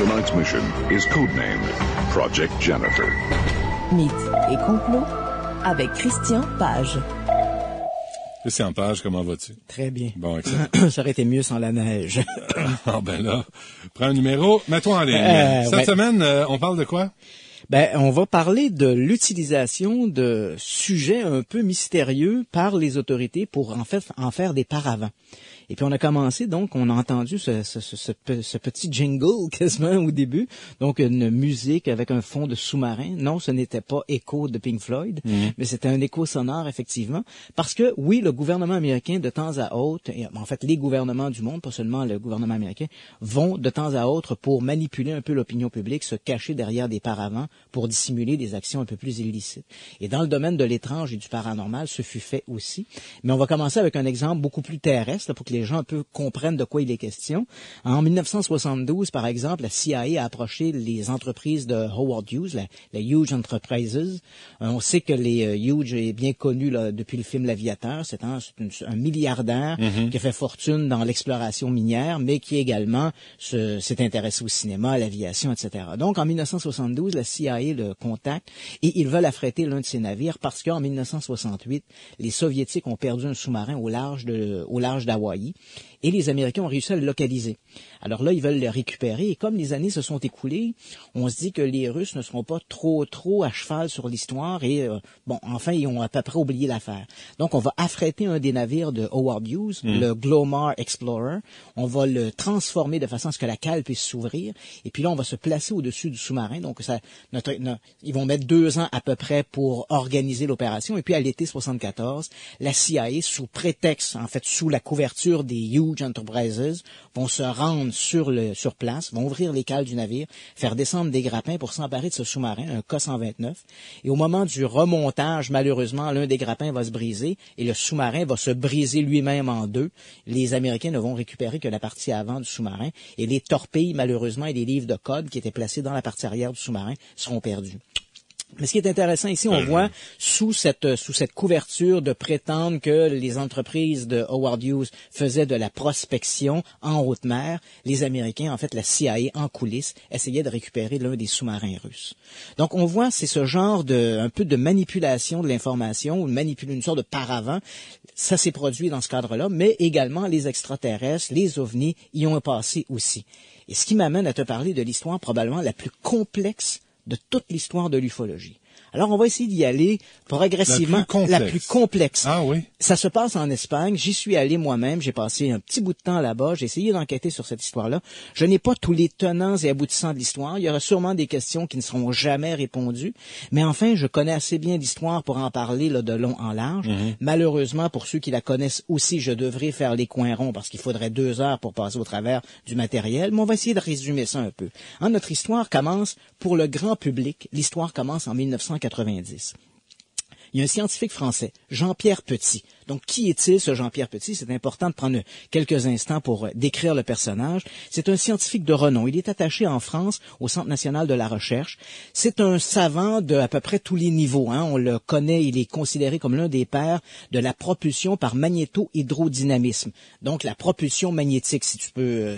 Tonight's mission is codenamed Project Jennifer. Mythes et complots avec Christian Page. Christian Page, comment vas-tu? Très bien. Bon, excellent. Ça aurait été mieux sans la neige. Ah ben là, prends un numéro, mets-toi en ligne. Cette semaine, on parle de quoi? On va parler de l'utilisation de sujets un peu mystérieux par les autorités pour en faire des paravents. Et puis on a commencé, donc, on a entendu ce petit jingle quasiment au début, donc une musique avec un fond de sous-marin. Non, ce n'était pas Echo de Pink Floyd, mais c'était un écho sonore, effectivement, parce que, oui, le gouvernement américain, de temps à autre, et en fait les gouvernements du monde, pas seulement le gouvernement américain, vont de temps à autre, pour manipuler un peu l'opinion publique, se cacher derrière des paravents pour dissimuler des actions un peu plus illicites. Et dans le domaine de l'étrange et du paranormal, ce fut fait aussi. Mais on va commencer avec un exemple beaucoup plus terrestre, là, pour que les gens un peu comprennent de quoi il est question. En 1972, par exemple, la CIA a approché les entreprises de Howard Hughes, la Hughes Enterprises. On sait que les Hughes est bien connu là, depuis le film L'Aviateur. C'est un milliardaire qui a fait fortune dans l'exploration minière, mais qui également s'est intéressé au cinéma, à l'aviation, etc. Donc, en 1972, la CIA le contacte et ils veulent affréter l'un de ses navires parce qu'en 1968, les Soviétiques ont perdu un sous-marin au large d'Hawaï. Et les Américains ont réussi à le localiser. Alors là, ils veulent le récupérer. Et comme les années se sont écoulées, on se dit que les Russes ne seront pas trop à cheval sur l'histoire. Et enfin, ils ont à peu près oublié l'affaire. Donc, on va affréter un des navires de Howard Hughes, le Glomar Explorer. On va le transformer de façon à ce que la cale puisse s'ouvrir. Et puis là, on va se placer au-dessus du sous-marin. Donc, ils vont mettre 2 ans à peu près pour organiser l'opération. Et puis, à l'été 74, la CIA, sous prétexte, en fait, sous la couverture des Hughes Enterprises, vont se rendre sur place, vont ouvrir les cales du navire, faire descendre des grappins pour s'emparer de ce sous-marin, un K-129. Et au moment du remontage, malheureusement, l'un des grappins va se briser et le sous-marin va se briser lui-même en deux. Les Américains ne vont récupérer que la partie avant du sous-marin et les torpilles, malheureusement, et les livres de code qui étaient placés dans la partie arrière du sous-marin seront perdus. Mais ce qui est intéressant ici, on voit sous cette couverture de prétendre que les entreprises de Howard Hughes faisaient de la prospection en haute mer, les Américains, en fait la CIA en coulisses, essayaient de récupérer l'un des sous-marins russes. Donc on voit, c'est ce genre un peu de manipulation de l'information, une sorte de paravent. Ça s'est produit dans ce cadre-là, mais également les extraterrestres, les ovnis y ont passé aussi. Et ce qui m'amène à te parler de l'histoire probablement la plus complexe de toute l'histoire de l'ufologie. Alors, on va essayer d'y aller progressivement. La plus complexe. Ah oui? Ça se passe en Espagne. J'y suis allé moi-même. J'ai passé un petit bout de temps là-bas. J'ai essayé d'enquêter sur cette histoire-là. Je n'ai pas tous les tenants et aboutissants de l'histoire. Il y aura sûrement des questions qui ne seront jamais répondues. Mais enfin, je connais assez bien l'histoire pour en parler là, de long en large. Malheureusement, pour ceux qui la connaissent aussi, je devrais faire les coins ronds parce qu'il faudrait 2 heures pour passer au travers du matériel. Mais on va essayer de résumer ça un peu. Notre histoire commence, pour le grand public, l'histoire commence en 1990. Il y a un scientifique français, Jean-Pierre Petit. Donc, qui est-il, ce Jean-Pierre Petit? C'est important de prendre quelques instants pour décrire le personnage. C'est un scientifique de renom. Il est attaché en France au Centre national de la recherche. C'est un savant de à peu près tous les niveaux. On le connaît, il est considéré comme l'un des pères de la propulsion par magnéto-hydrodynamisme. Donc, la propulsion magnétique, si tu peux,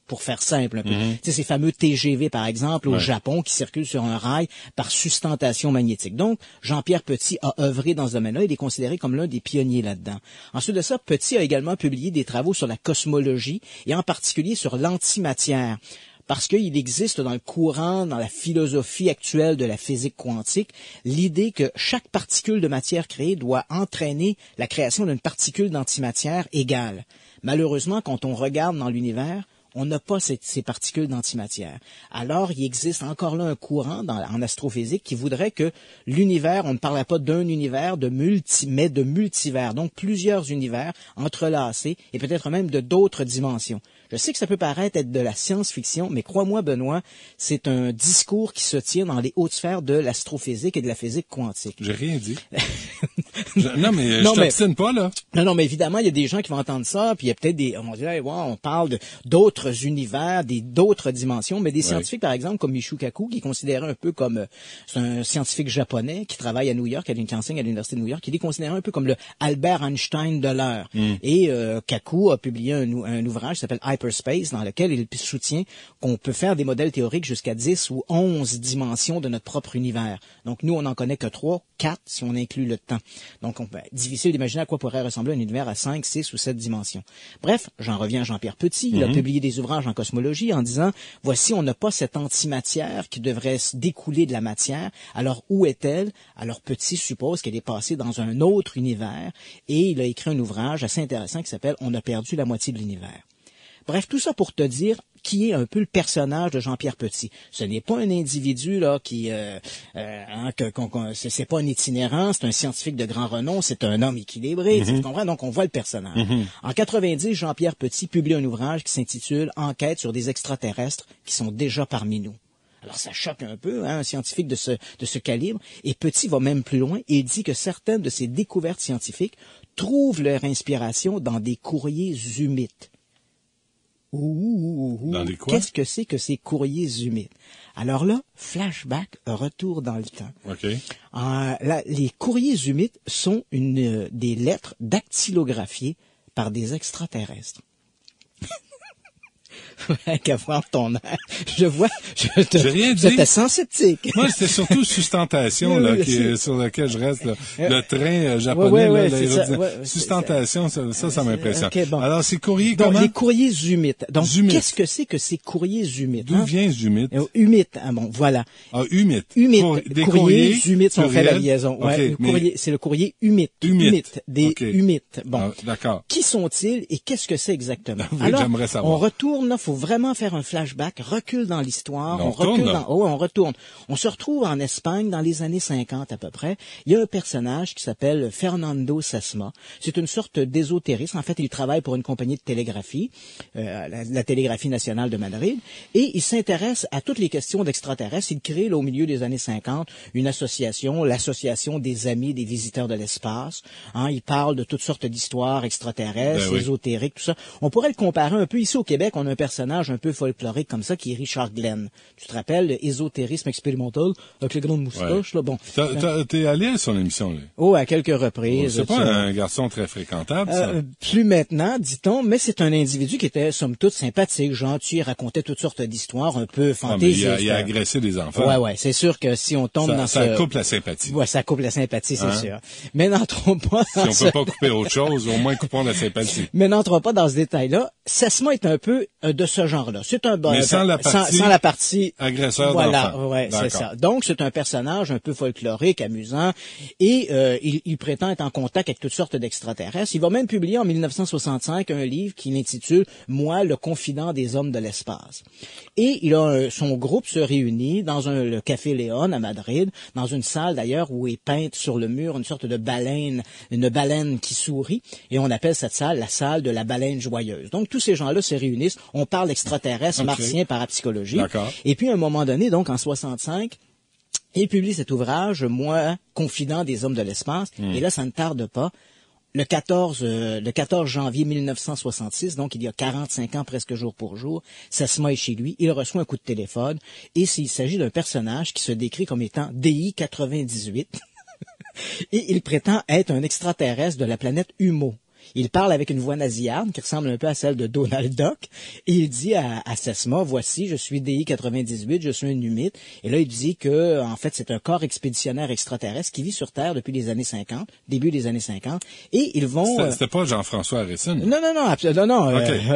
pour faire simple un peu. Tu sais, ces fameux TGV, par exemple, au Japon, qui circulent sur un rail par sustentation magnétique. Donc, Jean-Pierre Petit a œuvré dans ce domaine-là. Il est considéré comme l'un des pionniers là-dedans. Ensuite de ça, Petit a également publié des travaux sur la cosmologie et en particulier sur l'antimatière. Parce qu'il existe dans le courant, dans la philosophie actuelle de la physique quantique, l'idée que chaque particule de matière créée doit entraîner la création d'une particule d'antimatière égale. Malheureusement, quand on regarde dans l'univers, on n'a pas ces particules d'antimatière. Alors, il existe encore là un courant en astrophysique qui voudrait que l'univers, on ne parlait pas d'un univers, mais de multivers, donc plusieurs univers entrelacés et peut-être même de d'autres dimensions. Je sais que ça peut paraître être de la science-fiction, mais crois-moi, Benoît, c'est un discours qui se tient dans les hautes sphères de l'astrophysique et de la physique quantique. J'ai rien dit. Non, mais je t'obstine pas, là. Non, mais évidemment, il y a des gens qui vont entendre ça, puis il y a peut-être on va dire, hey, wow, on parle d'autres univers, d'autres dimensions, mais des scientifiques, par exemple, comme Michio Kaku, qui est considéré un peu comme, c'est un scientifique japonais qui travaille à New York, qui enseigne à l'Université de New York, qui est considéré un peu comme le Albert Einstein de l'heure. Et Kaku a publié un ouvrage qui s'appelle Hyperspace, dans lequel il soutient qu'on peut faire des modèles théoriques jusqu'à 10 ou 11 dimensions de notre propre univers. Donc, nous, on n'en connaît que 3, 4, si on inclut le temps. Donc, difficile d'imaginer à quoi pourrait ressembler un univers à 5, 6 ou 7 dimensions. Bref, j'en reviens à Jean-Pierre Petit. Il a publié des ouvrages en cosmologie en disant, voici, on n'a pas cette antimatière qui devrait se découler de la matière. Alors, où est-elle? Alors, Petit suppose qu'elle est passée dans un autre univers et il a écrit un ouvrage assez intéressant qui s'appelle « On a perdu la moitié de l'univers ». Bref, tout ça pour te dire qui est un peu le personnage de Jean-Pierre Petit. Ce n'est pas un individu là qui, c'est pas un itinérant, c'est un scientifique de grand renom, c'est un homme équilibré. Tu comprends? Donc on voit le personnage. En 90, Jean-Pierre Petit publie un ouvrage qui s'intitule Enquête sur des extraterrestres qui sont déjà parmi nous. Alors ça choque un peu, un scientifique de ce calibre. Et Petit va même plus loin et dit que certaines de ses découvertes scientifiques trouvent leur inspiration dans des courriers humides. Dans des quoi? Qu'est-ce que c'est que ces courriers humides? Alors là, flashback, retour dans le temps. OK. Les courriers humides sont des lettres dactylographiées par des extraterrestres. Qu'à voir ton air. Je vois, j'étais sans sceptique. Moi, c'était surtout sustentation, là, sur laquelle je reste, là. Le train japonais, sustentation, ça m'impressionne. Okay, bon. Alors, ces courriers, donc, comment? Les courriers humides. Donc, qu'est-ce que c'est que ces courriers humides? D'où vient humide? Humide, bon, voilà. Ah, humide. Des courriers humides sont faits la liaison. Okay, c'est le courrier humide. Des humides. Bon. D'accord. Qui sont-ils et qu'est-ce que c'est exactement? Oui, alors, j'aimerais savoir. On retourne, là, faut vraiment faire un flashback, recule dans l'histoire, on retourne. On se retrouve en Espagne dans les années 50 à peu près. Il y a un personnage qui s'appelle Fernando Sesma. C'est une sorte d'ésotériste. En fait, il travaille pour une compagnie de télégraphie, la Télégraphie nationale de Madrid, et il s'intéresse à toutes les questions d'extraterrestres. Il crée, là, au milieu des années 50, une association, l'association des amis des visiteurs de l'espace. Il parle de toutes sortes d'histoires extraterrestres, ésotériques, tout ça. On pourrait le comparer un peu. Ici au Québec, on a un personnage un peu folklorique comme ça qui est Richard Glenn. Tu te rappelles, le ésotérisme expérimental avec les grandes moustaches, là, bon. T'es allé à son émission, là? Oh, à quelques reprises. C'est pas un garçon très fréquentable, ça? Plus maintenant, dit-on, mais c'est un individu qui était, somme toute, sympathique, gentil, il racontait toutes sortes d'histoires un peu fantaisiques. Il a agressé des enfants. Ouais, c'est sûr que si on tombe dans ça coupe la sympathie. Ouais, ça coupe la sympathie, c'est sûr. Mais n'entrons pas dans si on peut pas couper autre chose, au moins coupons la sympathie. Mais n'entrons pas dans ce détail-là. Sesma est un peu de ce genre-là. C'est un mais sans la partie agresseur voilà, d'enfants. Ouais, c'est ça. Donc c'est un personnage un peu folklorique, amusant, et il prétend être en contact avec toutes sortes d'extraterrestres. Il va même publier en 1965 un livre qu'il intitule Moi, le confident des hommes de l'espace. Et il a son groupe se réunit dans le Café Léon à Madrid, dans une salle d'ailleurs où est peinte sur le mur une sorte de baleine, une baleine qui sourit, et on appelle cette salle la salle de la baleine joyeuse. Donc tous ces gens-là se réunissent, on parle extraterrestres, martiens, parapsychologie. Et puis à un moment donné, donc en 65, il publie cet ouvrage, Moi, confident des hommes de l'espace, et là ça ne tarde pas. Le 14 janvier 1966, donc il y a 45 ans presque jour pour jour, Sesma est chez lui, il reçoit un coup de téléphone, et il s'agit d'un personnage qui se décrit comme étant DI 98, et il prétend être un extraterrestre de la planète Humo. Il parle avec une voix nasillarde qui ressemble un peu à celle de Donald Duck et il dit à Sesma, voici, je suis DI 98, je suis un humide. Et là, il dit que, en fait, c'est un corps expéditionnaire extraterrestre qui vit sur Terre depuis les années 50, début des années 50. Et ils vont... C'était pas Jean-François Harrison? Non,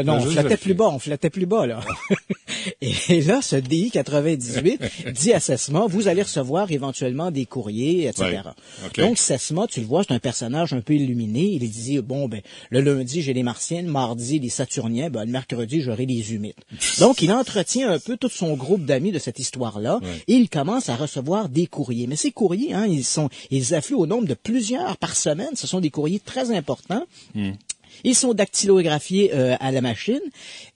on flattait plus bas, là. Et là, ce DI 98 dit à Sesma, vous allez recevoir éventuellement des courriers, etc. Donc, Sesma, tu le vois, c'est un personnage un peu illuminé. Il dit, le lundi, j'ai les Martiens, le mardi, les Saturniens, le mercredi, j'aurai les Humides. Donc, il entretient un peu tout son groupe d'amis de cette histoire-là, et il commence à recevoir des courriers. Mais ces courriers, ils affluent au nombre de plusieurs par semaine. Ce sont des courriers très importants. Ils sont dactylographiés à la machine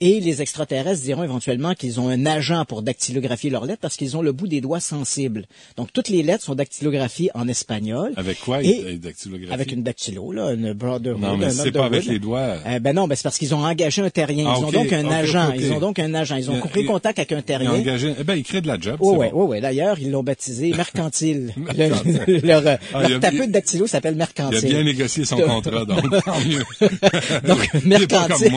et les extraterrestres diront éventuellement qu'ils ont un agent pour dactylographier leurs lettres parce qu'ils ont le bout des doigts sensibles. Donc, toutes les lettres sont dactylographiées en espagnol. Avec quoi ils dactylographient? Avec une dactylo, là, une Brotherhood. Non, mais c'est pas avec les doigts. Non, c'est parce qu'ils ont engagé un terrien. Ils ont donc un agent. Ils ont donc un agent. Ils ont pris contact avec un terrien. Ils ont engagé, ils créent de la job. Oui. D'ailleurs, ils l'ont baptisé Mercantile. Leur tapeux de dactylo s'appelle Mercantile. Il a bien négocié son contrat, donc tant mieux. Donc, Mercantile.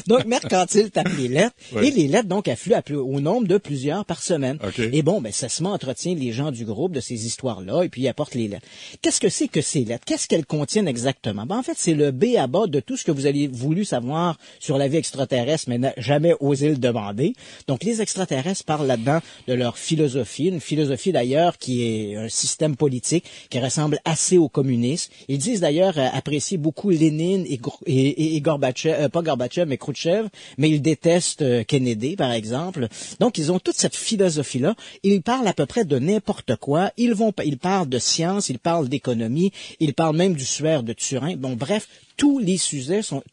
Donc, Mercantile tape les lettres. Oui. Et les lettres, donc, affluent au nombre de plusieurs par semaine. Okay. Et bon, Sesma entretient les gens du groupe de ces histoires-là et puis il apporte les lettres. Qu'est-ce que c'est que ces lettres? Qu'est-ce qu'elles contiennent exactement? En fait, c'est le B à bas de tout ce que vous avez voulu savoir sur la vie extraterrestre, mais n'a jamais osé le demander. Donc, les extraterrestres parlent là-dedans de leur philosophie, une philosophie d'ailleurs qui est un système politique qui ressemble assez au communisme. Ils disent d'ailleurs apprécier beaucoup Lénine et Gorbatchev, pas Gorbatchev, mais Khrouchtchev, mais ils détestent Kennedy, par exemple. Donc, ils ont toute cette philosophie-là. Ils parlent à peu près de n'importe quoi. Ils parlent de science, ils parlent d'économie, ils parlent même du suaire de Turin. Bon, bref, tous les sujets sont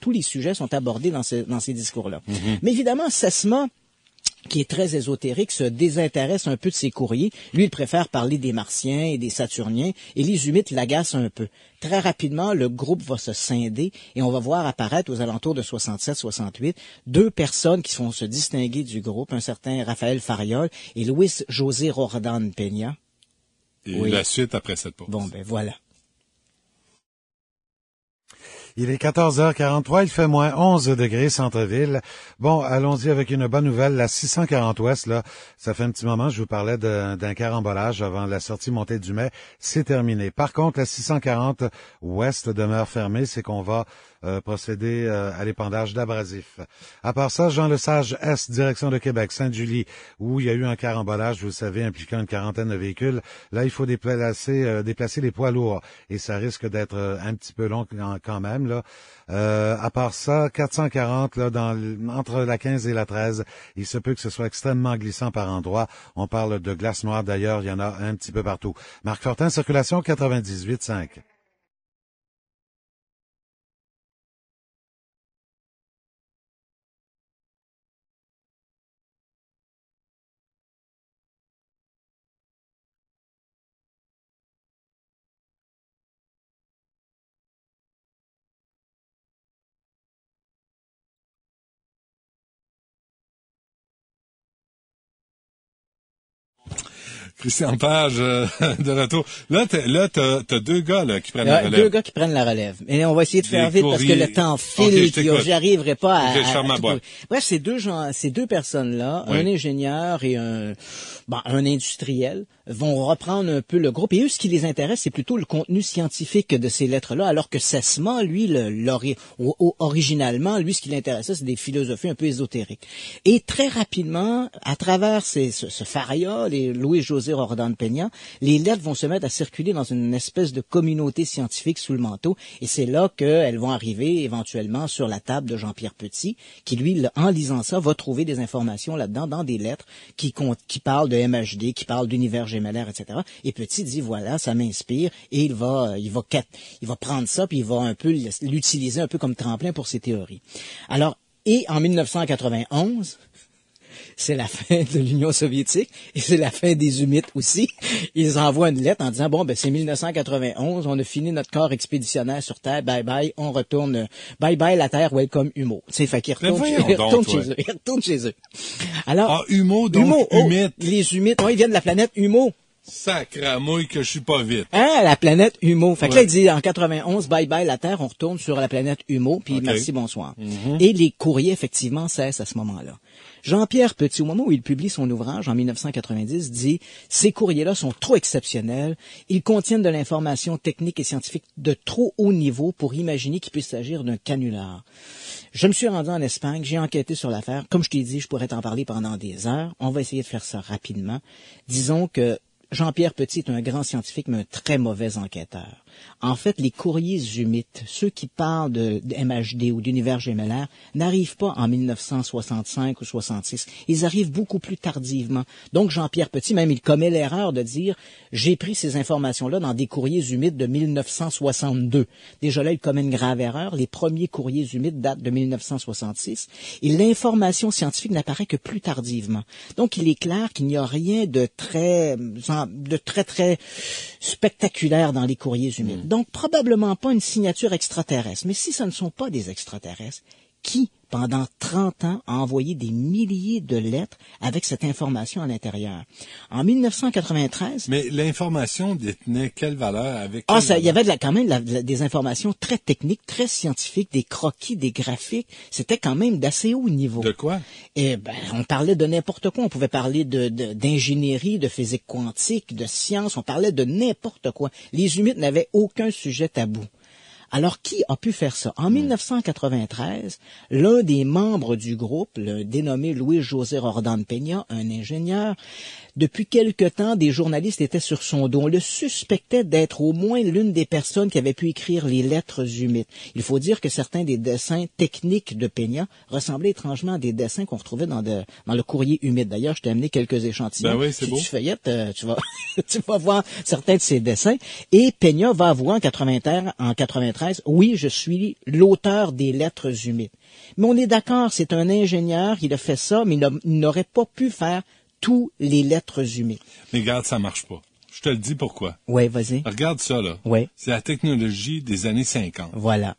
abordés dans ces discours-là. Mm-hmm. Mais évidemment, Sesma, qui est très ésotérique, se désintéresse un peu de ses courriers. Lui, il préfère parler des Martiens et des Saturniens, et les Humites l'agacent un peu. Très rapidement, le groupe va se scinder, et on va voir apparaître aux alentours de 67-68 deux personnes qui vont se distinguer du groupe, un certain Raphaël Fariol et Luis José Roldán Peña. Et la suite après cette pause. Bon, voilà. Il est 14h43, il fait moins 11 degrés centre-ville. Bon, allons-y avec une bonne nouvelle. La 640 Ouest, là, ça fait un petit moment, je vous parlais d'un carambolage avant la sortie montée du Mai. C'est terminé. Par contre, la 640 Ouest demeure fermée. C'est qu'on va procéder à l'épandage d'abrasifs. À part ça, Jean Lesage Est, direction de Québec, Sainte-Julie, où il y a eu un carambolage, vous le savez, impliquant une quarantaine de véhicules. Là, il faut déplacer les poids lourds et ça risque d'être un petit peu long quand même. Là. À part ça, 440 là, entre la 15 et la 13, il se peut que ce soit extrêmement glissant par endroits. On parle de glace noire d'ailleurs, il y en a un petit peu partout. Marc Fortin, circulation 98.5. Christian Page, de retour. Là, t'as deux gars, là, qui prennent la relève. Deux gars qui prennent la relève. Et on va essayer de faire vite parce que le temps file, j'y arriverai pas à... Bref, ces deux personnes-là, oui. Un ingénieur et un industriel, vont reprendre un peu le groupe. Et eux, ce qui les intéresse, c'est plutôt le contenu scientifique de ces lettres-là, alors que Sesma, lui, originalement, lui, ce qui l'intéressait, c'est des philosophies un peu ésotériques. Et très rapidement, à travers ce Fariol et Louis-José Roldán Peña, les lettres vont se mettre à circuler dans une espèce de communauté scientifique sous le manteau. Et c'est là qu'elles vont arriver éventuellement sur la table de Jean-Pierre Petit, qui, lui, en lisant ça, va trouver des informations là-dedans, dans des lettres qui parlent de MHD, qui parlent d'univers gémellaire, etc. Et Petit dit, voilà, ça m'inspire, et il va prendre ça, puis il va un peu l'utiliser un peu comme tremplin pour ses théories. Alors, et en 1991, c'est la fin de l'Union soviétique et c'est la fin des Humites aussi. Ils envoient une lettre en disant, c'est 1991, on a fini notre corps expéditionnaire sur Terre, bye bye, on retourne, bye bye la Terre, welcome Humo. C'est fait qu'ils retournent chez eux. Alors, Humo, donc Humites. Les Humites, ils viennent de la planète Humo. Sacramouille que je suis pas vite. La planète Humo. Fait que là, il dit, en 91, bye bye la Terre, on retourne sur la planète Humo, puis merci, bonsoir. Mm-hmm. Et les courriers, effectivement, cessent à ce moment-là. Jean-Pierre Petit, au moment où il publie son ouvrage en 1990, dit « Ces courriers-là sont trop exceptionnels. Ils contiennent de l'information technique et scientifique de trop haut niveau pour imaginer qu'il puisse s'agir d'un canular. » Je me suis rendu en Espagne, j'ai enquêté sur l'affaire. Comme je t'ai dit, je pourrais t'en parler pendant des heures. On va essayer de faire ça rapidement. Disons que Jean-Pierre Petit est un grand scientifique, mais un très mauvais enquêteur. En fait, les courriers humides, ceux qui parlent de MHD ou d'univers gémellaire, n'arrivent pas en 1965 ou 66. Ils arrivent beaucoup plus tardivement. Donc, Jean-Pierre Petit, même, il commet l'erreur de dire « J'ai pris ces informations-là dans des courriers humides de 1962 ». Déjà là, il commet une grave erreur. Les premiers courriers humides datent de 1966. Et l'information scientifique n'apparaît que plus tardivement. Donc, il est clair qu'il n'y a rien de très spectaculaire dans les courriers humides. Donc, probablement pas une signature extraterrestre. Mais si ce ne sont pas des extraterrestres, qui, pendant 30 ans, a envoyé des milliers de lettres avec cette information à l'intérieur? En 1993... Mais l'information détenait quelle valeur avec... il y avait quand même des informations très techniques, très scientifiques, des croquis, des graphiques. C'était quand même d'assez haut niveau. De quoi? On parlait de n'importe quoi. On pouvait parler d'ingénierie, de physique quantique, de science. On parlait de n'importe quoi. Les humides n'avaient aucun sujet tabou. Alors, qui a pu faire ça? En 1993, l'un des membres du groupe, le dénommé Louis-José Roldan Peña, un ingénieur, depuis quelque temps, des journalistes étaient sur son dos. On le suspectait d'être au moins l'une des personnes qui avait pu écrire les lettres humides. Il faut dire que certains des dessins techniques de Peña ressemblaient étrangement à des dessins qu'on retrouvait dans le courrier humide. D'ailleurs, je t'ai amené quelques échantillons. Ben oui, c'est beau. Si tu feuillettes, tu vas voir certains de ces dessins. Et Peña va avouer en 93, oui, je suis l'auteur des lettres humides. Mais on est d'accord, c'est un ingénieur, il a fait ça, mais il n'aurait pas pu faire tous les lettres humides. Mais regarde, ça marche pas. Je te le dis pourquoi. Oui, vas-y. Regarde ça, là. Oui. C'est la technologie des années 50. Voilà.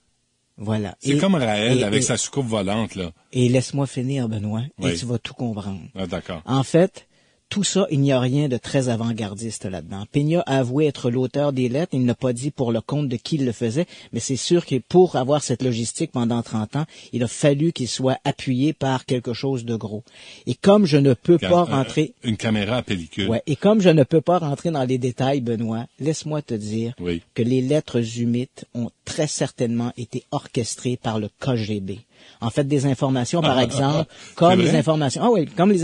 C'est comme Raël avec sa soucoupe volante, là. Et laisse-moi finir, Benoît, oui. et tu vas tout comprendre. Ah, d'accord. En fait, tout ça, il n'y a rien de très avant-gardiste là-dedans. Peña a avoué être l'auteur des lettres. Il n'a pas dit pour le compte de qui il le faisait, mais c'est sûr que pour avoir cette logistique pendant 30 ans, il a fallu qu'il soit appuyé par quelque chose de gros. Et comme je ne peux pas rentrer... Une caméra à pellicule. Ouais. Et comme je ne peux pas rentrer dans les détails, Benoît, laisse-moi te dire que les lettres humides ont très certainement été orchestrées par le KGB. En fait, des informations, par exemple, comme les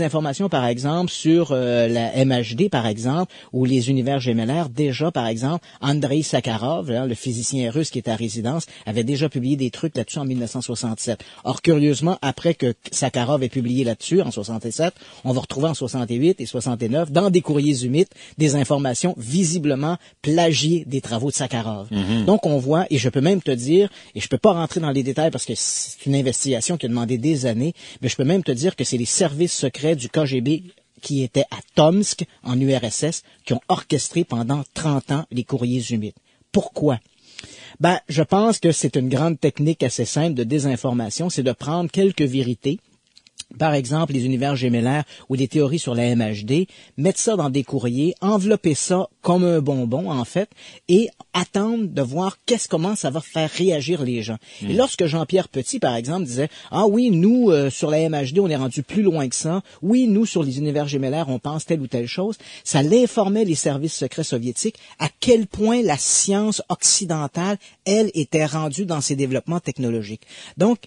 informations, par exemple, sur la MHD, par exemple, ou les univers gémellaires. Déjà, par exemple, Andrei Sakharov, le physicien russe qui est à résidence, avait déjà publié des trucs là-dessus en 1967. Or, curieusement, après que Sakharov ait publié là-dessus, en 67, on va retrouver en 68 et 69, dans des courriers humides, des informations visiblement plagiées des travaux de Sakharov. Mm-hmm. Donc, on voit, et je peux même te dire, et je peux pas rentrer dans les détails parce que c'est une investigation qui a demandé des années, mais je peux même te dire que c'est les services secrets du KGB qui étaient à Tomsk, en URSS, qui ont orchestré pendant 30 ans les courriers humides. Pourquoi? Je pense que c'est une grande technique assez simple de désinformation, c'est de prendre quelques vérités, par exemple les univers gémellaires ou des théories sur la MHD, mettre ça dans des courriers, envelopper ça comme un bonbon en fait, et attendre de voir comment ça va faire réagir les gens. Et lorsque Jean-Pierre Petit, par exemple, disait « Ah oui, nous, sur la MHD, on est rendu plus loin que ça. Oui, nous, sur les univers gémellaires, on pense telle ou telle chose. » Ça l'informait les services secrets soviétiques à quel point la science occidentale, elle, était rendue dans ses développements technologiques. Donc,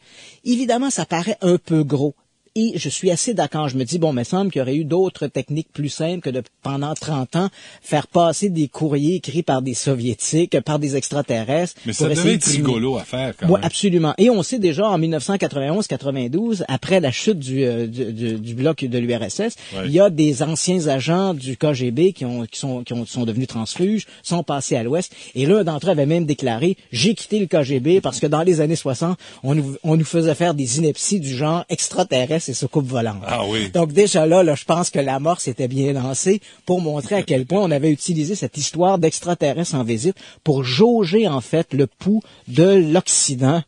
évidemment, ça paraît un peu gros. Et je suis assez d'accord. Je me dis, mais il semble qu'il y aurait eu d'autres techniques plus simples que de, pendant 30 ans, faire passer des courriers écrits par des Soviétiques, par des extraterrestres. Mais ça devait être rigolo à faire, quand même. Oui, absolument. Et on sait déjà, en 1991-92, après la chute du bloc de l'URSS, il y a des anciens agents du KGB qui sont devenus transfuges, sont passés à l'Ouest. Et l'un d'entre eux avait même déclaré, j'ai quitté le KGB parce que dans les années 60, on nous faisait faire des inepties du genre extraterrestre et soucoupe volante. Ah oui. Donc déjà là, je pense que l'amorce était bien lancée pour montrer à quel point on avait utilisé cette histoire d'extraterrestres en visite pour jauger en fait le pouls de l'Occident.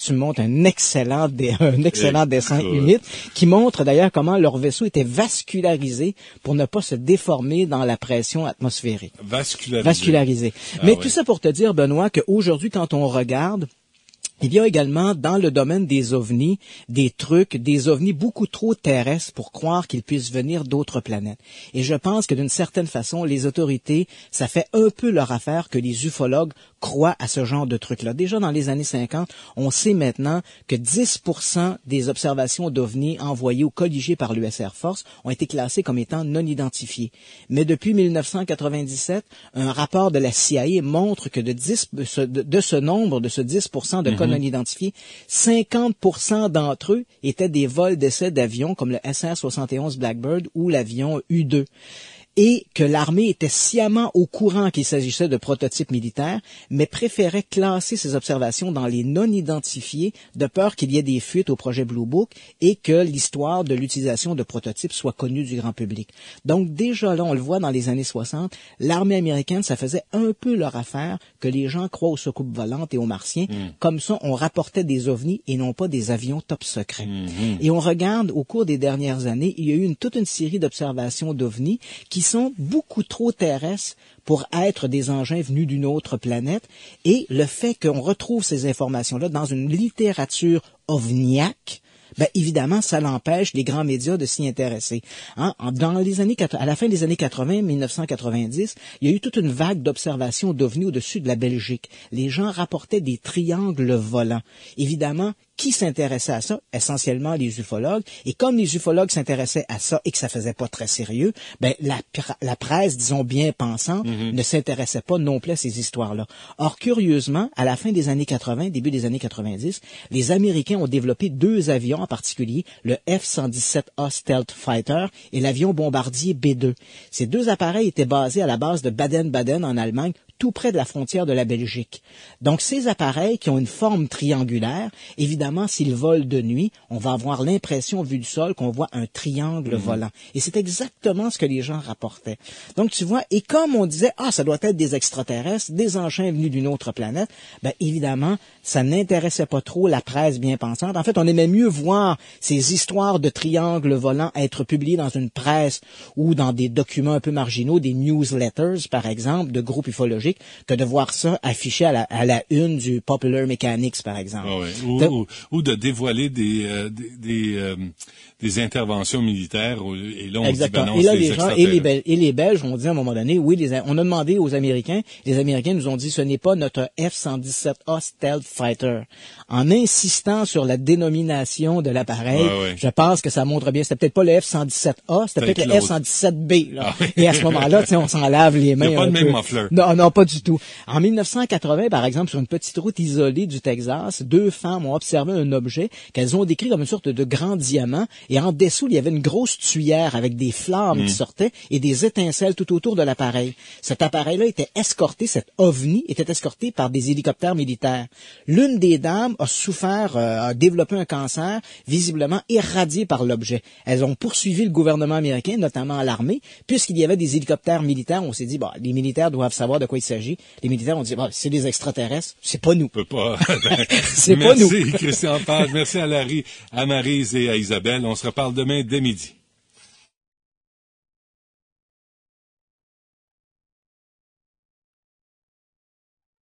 Tu me montres un excellent dessin humide qui montre d'ailleurs comment leur vaisseau était vascularisé pour ne pas se déformer dans la pression atmosphérique. Vascularisé. Mais tout ça pour te dire, Benoît, qu'aujourd'hui, quand on regarde Il y a également, dans le domaine des ovnis, des ovnis beaucoup trop terrestres pour croire qu'ils puissent venir d'autres planètes. Et je pense que d'une certaine façon, les autorités, ça fait un peu leur affaire que les ufologues croient à ce genre de trucs-là. Déjà dans les années 50, on sait maintenant que 10% des observations d'ovnis envoyées ou colligées par l'US Air Force ont été classées comme étant non identifiées. Mais depuis 1997, un rapport de la CIA montre que de ce nombre, de ce 10% de cas non identifiés, 50% d'entre eux étaient des vols d'essai d'avions comme le SR-71 Blackbird ou l'avion U-2. Et que l'armée était sciemment au courant qu'il s'agissait de prototypes militaires, mais préférait classer ces observations dans les non-identifiés de peur qu'il y ait des fuites au projet Blue Book et que l'histoire de l'utilisation de prototypes soit connue du grand public. Donc déjà là, on le voit dans les années 60, l'armée américaine, ça faisait un peu leur affaire que les gens croient aux soucoupes volantes et aux martiens. Comme ça, on rapportait des ovnis et non pas des avions top secrets. Et on regarde, au cours des dernières années, il y a eu toute une série d'observations d'ovnis qui sont beaucoup trop terrestres pour être des engins venus d'une autre planète, et le fait qu'on retrouve ces informations-là dans une littérature ovniaque, ben évidemment, ça l'empêche les grands médias de s'y intéresser. Hein? À la fin des années 80, 1990, il y a eu toute une vague d'observations d'ovnis au-dessus de la Belgique. Les gens rapportaient des triangles volants. Évidemment, qui s'intéressait à ça? Essentiellement les ufologues. Et comme les ufologues s'intéressaient à ça et que ça faisait pas très sérieux, ben la presse, disons bien pensante, ne s'intéressait pas non plus à ces histoires-là. Or, curieusement, à la fin des années 80, début des années 90, les Américains ont développé 2 avions en particulier, le F-117A Stealth Fighter et l'avion bombardier B-2. Ces 2 appareils étaient basés à la base de Baden-Baden en Allemagne, tout près de la frontière de la Belgique. Donc, ces appareils qui ont une forme triangulaire, évidemment, s'ils volent de nuit, on va avoir l'impression, vu du sol, qu'on voit un triangle volant. Et c'est exactement ce que les gens rapportaient. Donc, tu vois, et comme on disait, ça doit être des extraterrestres, des engins venus d'une autre planète, ben, évidemment, ça n'intéressait pas trop la presse bien pensante. En fait, on aimait mieux voir ces histoires de triangles volants être publiées dans une presse ou dans des documents un peu marginaux, des newsletters, par exemple, de groupes ufologiques, que de voir ça affiché à la une du Popular Mechanics, par exemple. Ou de dévoiler des interventions militaires. Et là, on dit, ben non, et là, les gens, et les Belges ont dit à un moment donné, oui, on a demandé aux Américains, les Américains nous ont dit, ce n'est pas notre F-117A Stealth Fighter. En insistant sur la dénomination de l'appareil, je pense que ça montre bien, c'était peut-être pas le F-117A, c'était peut-être le F-117B, là. Et à ce moment-là, on s'en lave les mains. Il n'y a pas le même muffler. Non, pas du tout. En 1980, par exemple, sur une petite route isolée du Texas, 2 femmes ont observé un objet qu'elles ont décrit comme une sorte de grand diamant, et en dessous, il y avait une grosse tuyère avec des flammes qui sortaient et des étincelles tout autour de l'appareil. Cet appareil-là était escorté, cet ovni était escorté par des hélicoptères militaires. L'une des dames a développé un cancer, visiblement irradié par l'objet. Elles ont poursuivi le gouvernement américain, notamment l'armée, puisqu'il y avait des hélicoptères militaires. On s'est dit, les militaires doivent savoir de quoi il s'agit. Les militaires ont dit, c'est des extraterrestres, c'est pas nous. On peut pas. C'est pas nous. Merci, Christian Page. Merci à Larry, à Maryse et à Isabelle. On se reparle demain dès midi.